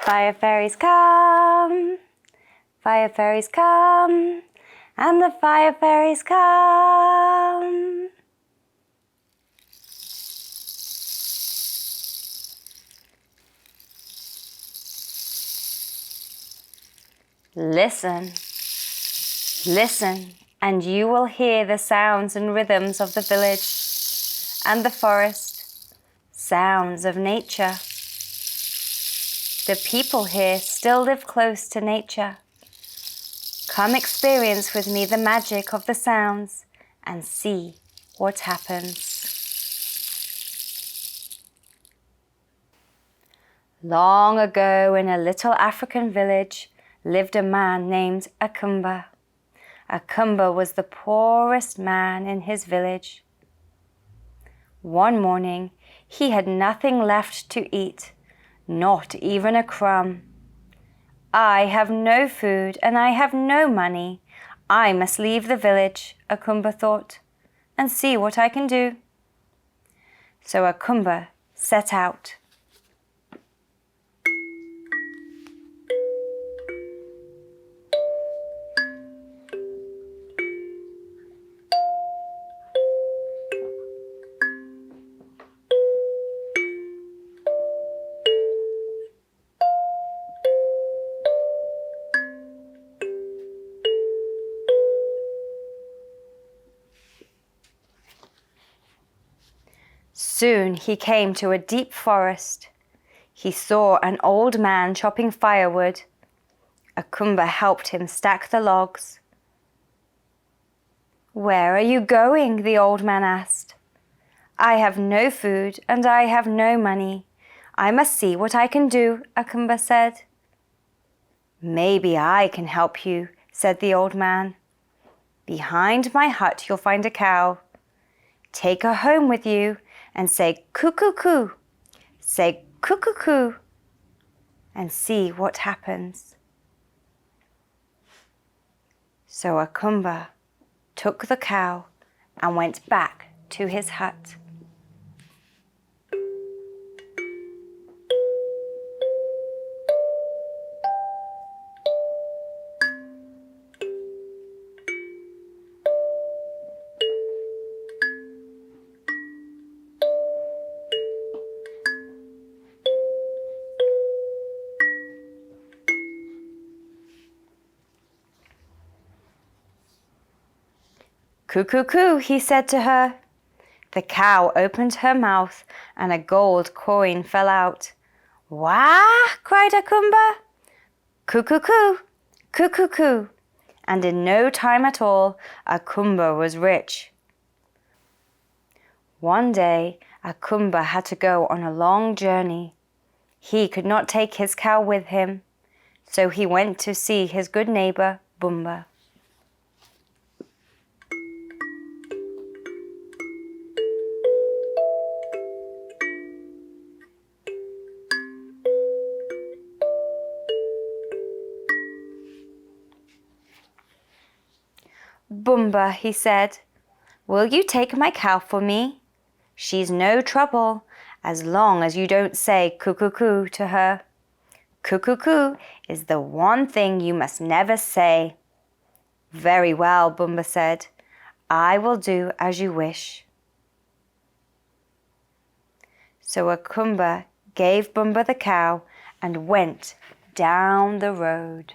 Fire fairies come, fire fairies come, and the fire fairies come. Listen, listen, and you will hear the sounds and rhythms of the village and the forest, sounds of nature. The people here still live close to nature. Come experience with me the magic of the sounds and see what happens. Long ago in a little African village lived a man named Akimba. Akimba was the poorest man in his village. One morning he had nothing left to eat, not even a crumb. I have no food and I have no money. I must leave the village, Akimba thought, and see what I can do. So Akimba set out. Soon he came to a deep forest. He saw an old man chopping firewood. Akimba helped him stack the logs. "Where are you going?" the old man asked. "I have no food and I have no money. I must see what I can do," Akimba said. "Maybe I can help you," said the old man. "Behind my hut you'll find a cow. Take her home with you and say coo-coo-coo. Say coo-coo-coo and see what happens." So Akimba took the cow and went back to his hut. "Coo-coo-coo," he said to her. The cow opened her mouth and a gold coin fell out. "Wah!" cried Akimba. "Coo-coo-coo, coo-coo-coo." And in no time at all, Akimba was rich. One day, Akimba had to go on a long journey. He could not take his cow with him, so he went to see his good neighbor, Bumba. "Bumba," he said, "will you take my cow for me? She's no trouble, as long as you don't say coo-coo-coo to her. Coo-coo-coo is the one thing you must never say." "Very well," Bumba said. "I will do as you wish." So Akimba gave Bumba the cow and went down the road.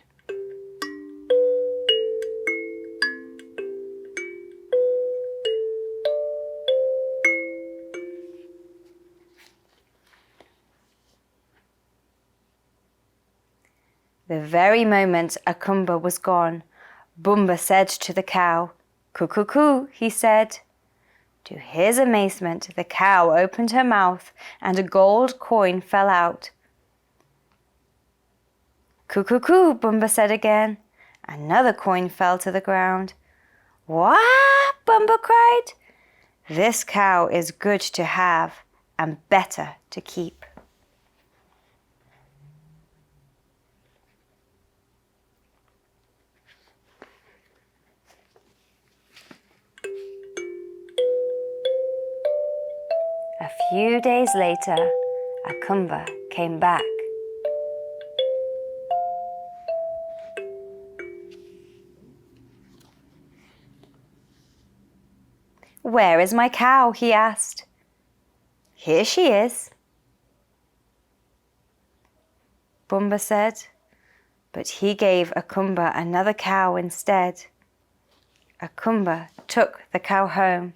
The very moment Akimba was gone, Bumba said to the cow, "Coo-coo-coo," he said. To his amazement, the cow opened her mouth and a gold coin fell out. "Coo-coo-coo," Bumba said again. Another coin fell to the ground. "What?" Bumba cried. "This cow is good to have and better to keep." A few days later, Akimba came back. "Where is my cow?" he asked. "Here she is," Bumba said, but he gave Akimba another cow instead. Akimba took the cow home.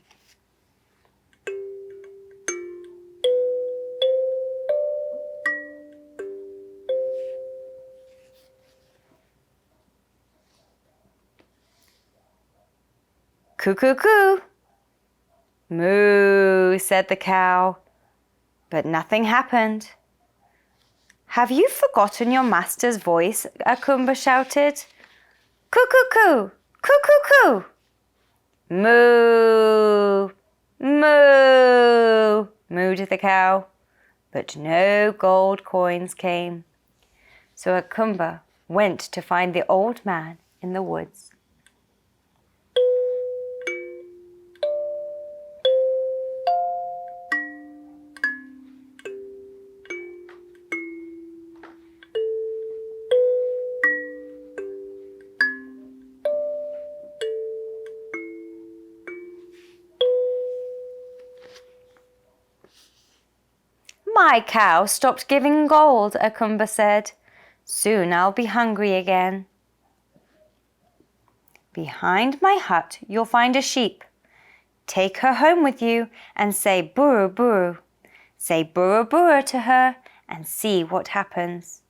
"Coo, coo, coo." "Moo," said the cow, but nothing happened. "Have you forgotten your master's voice?" Akimba shouted. "Coo, coo, coo, coo, coo, coo." "Moo, moo," mooed the cow, but no gold coins came. So Akimba went to find the old man in the woods. "My cow stopped giving gold," Akimba said. "Soon I'll be hungry again." "Behind my hut you'll find a sheep. Take her home with you and say buru buru. Say buru buru to her and see what happens."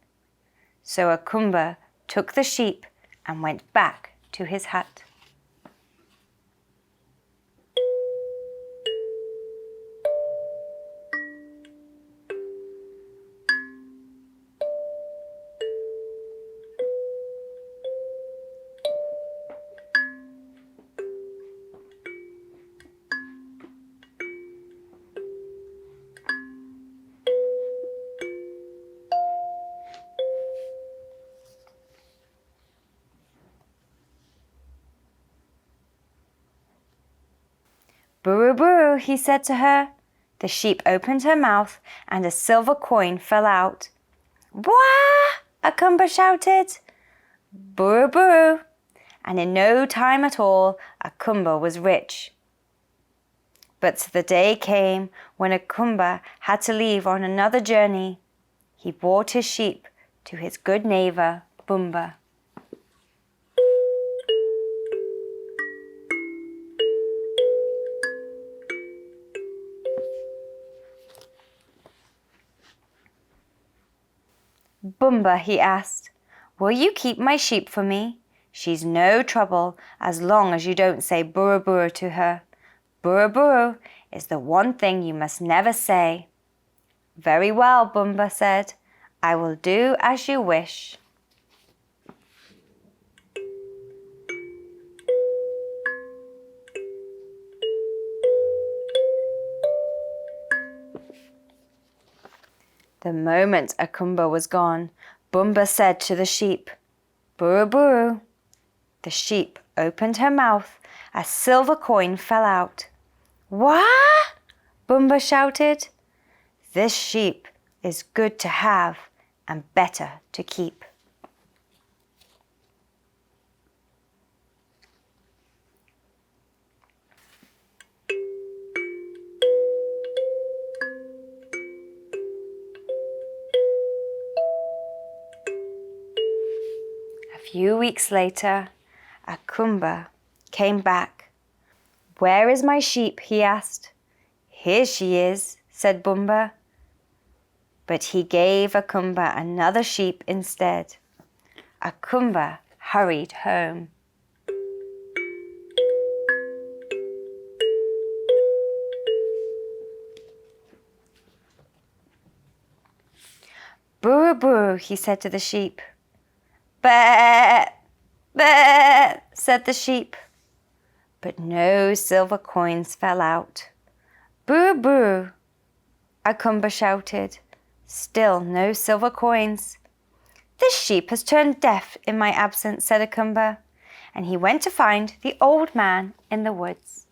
So Akimba took the sheep and went back to his hut. "Buru buru," he said to her. The sheep opened her mouth and a silver coin fell out. "Wah!" Akimba shouted. "Buru buru." And in no time at all, Akimba was rich. But the day came when Akimba had to leave on another journey. He brought his sheep to his good neighbor, Bumba. "Bumba," he asked, "will you keep my sheep for me? She's no trouble as long as you don't say buru buru to her. Buru buru is the one thing you must never say." "Very well," Bumba said. "I will do as you wish." The moment Akimba was gone, Bumba said to the sheep, "Buru buru." The sheep opened her mouth. A silver coin fell out. "What?" Bumba shouted. "This sheep is good to have and better to keep." A few weeks later, Akimba came back. "Where is my sheep?" he asked. "Here she is," said Bumba. But he gave Akimba another sheep instead. Akimba hurried home. "Buru buru," he said to the sheep. "Bah, bah," said the sheep. But no silver coins fell out. "Buru buru," Akimba shouted. Still no silver coins. "This sheep has turned deaf in my absence," said Akimba, and he went to find the old man in the woods.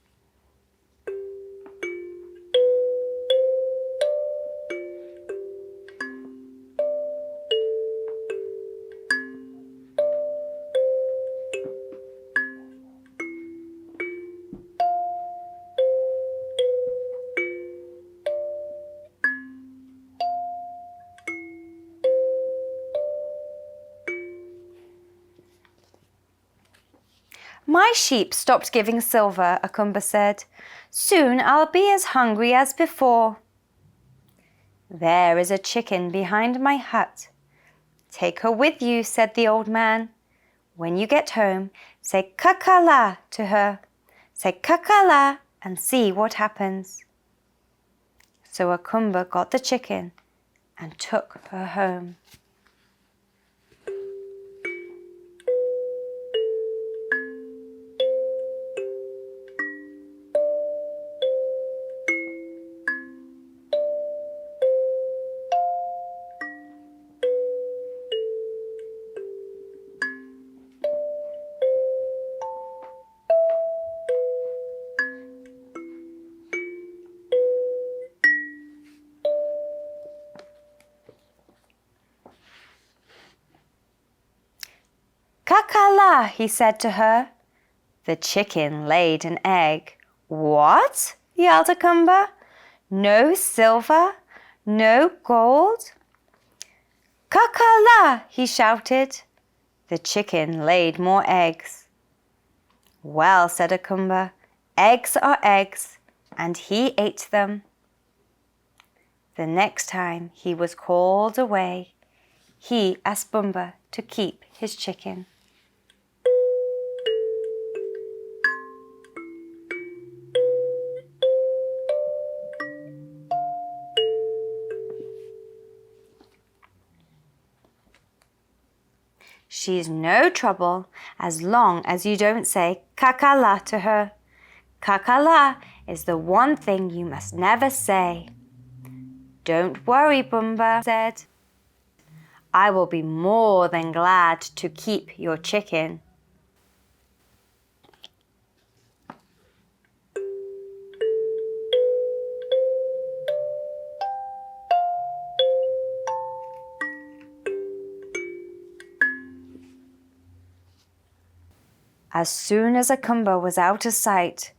My sheep stopped giving silver, Akimba said. Soon I'll be as hungry as before. There is a chicken behind my hut. Take her with you, said the old man. When you get home, say kakala to her. Say kakala and see what happens. So Akimba got the chicken and took her home. Kakala, he said to her. The chicken laid an egg. What? Yelled Akimba. No silver? No gold? Kakala, he shouted. The chicken laid more eggs. Well, said Akimba, eggs are eggs, and he ate them. The next time he was called away, he asked Bumba to keep his chicken. She's no trouble as long as you don't say kakala to her. Kakala is the one thing you must never say. Don't worry, Bumba said. I will be more than glad to keep your chicken. As soon as Akimba was out of sight,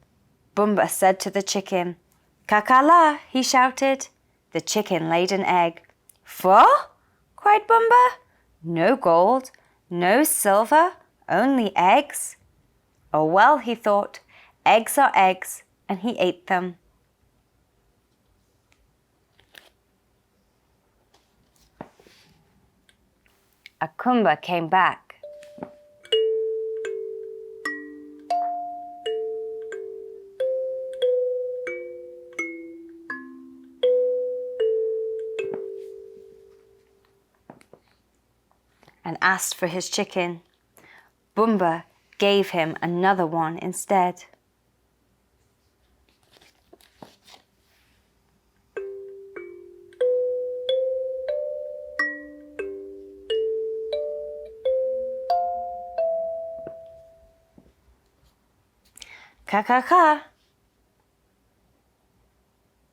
Bumba said to the chicken, Kakala, he shouted. The chicken laid an egg. For? Cried Bumba. No gold, no silver, only eggs. Oh well, he thought, eggs are eggs, and he ate them. Akimba came back. And asked for his chicken. Bumba gave him another one instead. Ka-ka-ka.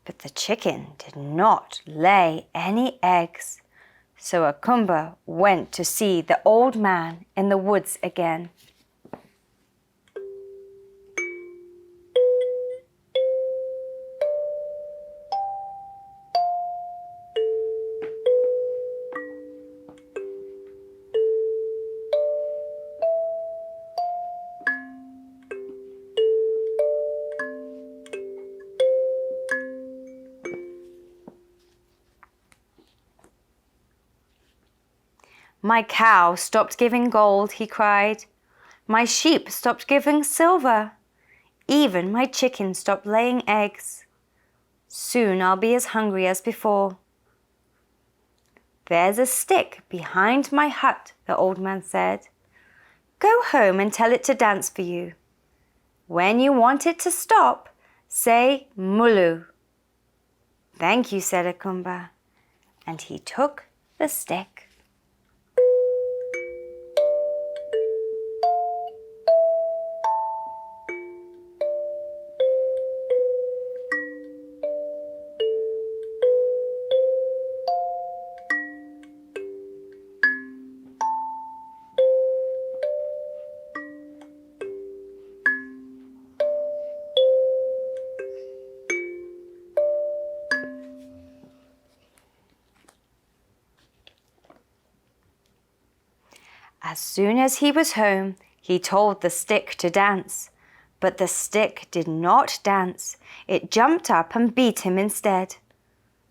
But the chicken did not lay any eggs. So Akimba went to see the old man in the woods again. My cow stopped giving gold, he cried. My sheep stopped giving silver. Even my chicken stopped laying eggs. Soon I'll be as hungry as before. There's a stick behind my hut, the old man said. Go home and tell it to dance for you. When you want it to stop, say mulu. Thank you, said Akimba, and he took the stick. As soon as he was home, He told the stick to dance, but the stick did not dance. It jumped up and beat him instead.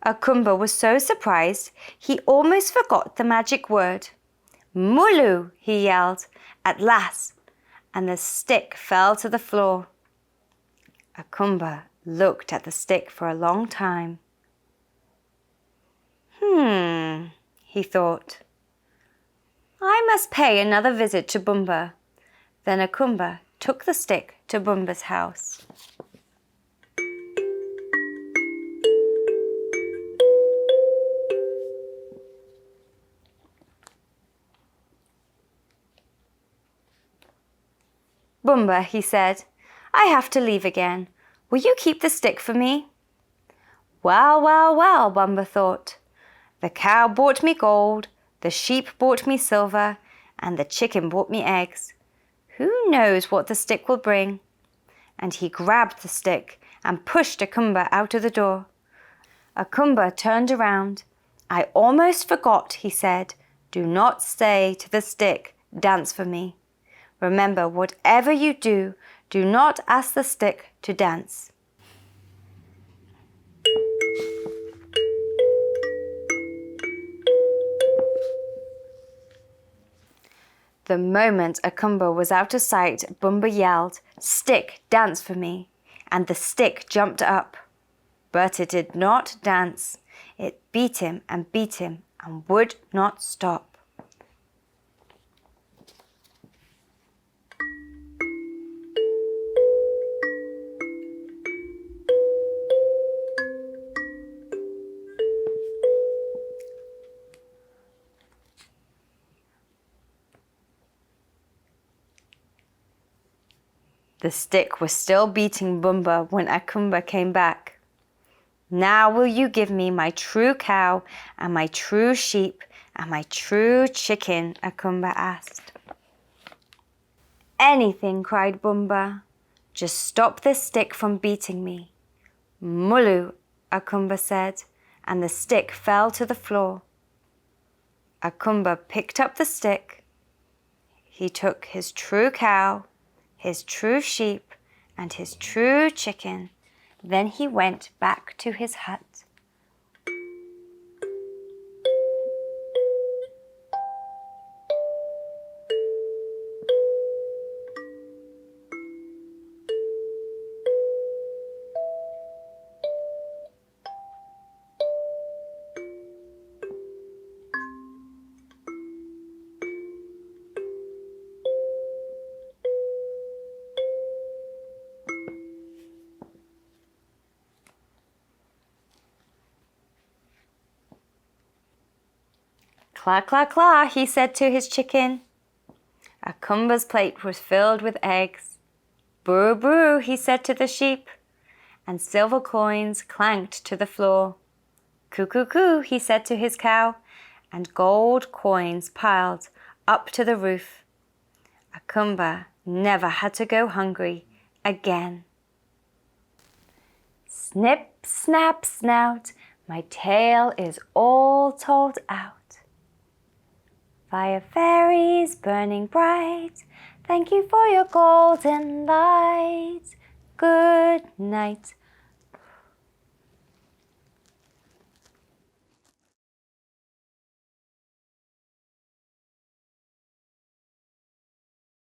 Akimba was so surprised he almost forgot the magic word. "Mulu!" he yelled at last, and the stick fell to the floor. Akimba looked at the stick for a long time. He thought. I must pay another visit to Bumba. Then Akimba took the stick to Bumba's house. Bumba, he said, I have to leave again. Will you keep the stick for me? Well, well, well, Bumba thought. The cow brought me gold, the sheep brought me silver, and the chicken brought me eggs. Who knows what the stick will bring? And he grabbed the stick and pushed Akimba out of the door. Akimba turned around. I almost forgot, he said. Do not say to the stick, dance for me. Remember, whatever you do, do not ask the stick to dance. The moment Akimba was out of sight, Bumba yelled, Stick, dance for me. And the stick jumped up. But it did not dance. It beat him and would not stop. The stick was still beating Bumba when Akimba came back. Now will you give me my true cow and my true sheep and my true chicken? Akimba asked. Anything, cried Bumba. Just stop this stick from beating me. Mulu, Akimba said, and the stick fell to the floor. Akimba picked up the stick. He took his true cow, his true sheep, and his true chicken. Then he went back to his hut. Cla, cla, cla, he said to his chicken. Akimba's plate was filled with eggs. Brew, brew, he said to the sheep, and silver coins clanked to the floor. Coo, coo, coo, he said to his cow, and gold coins piled up to the roof. Akimba never had to go hungry again. Snip, snap, snout, my tale is all told out. Fire fairies burning bright, thank you for your golden light. Good night,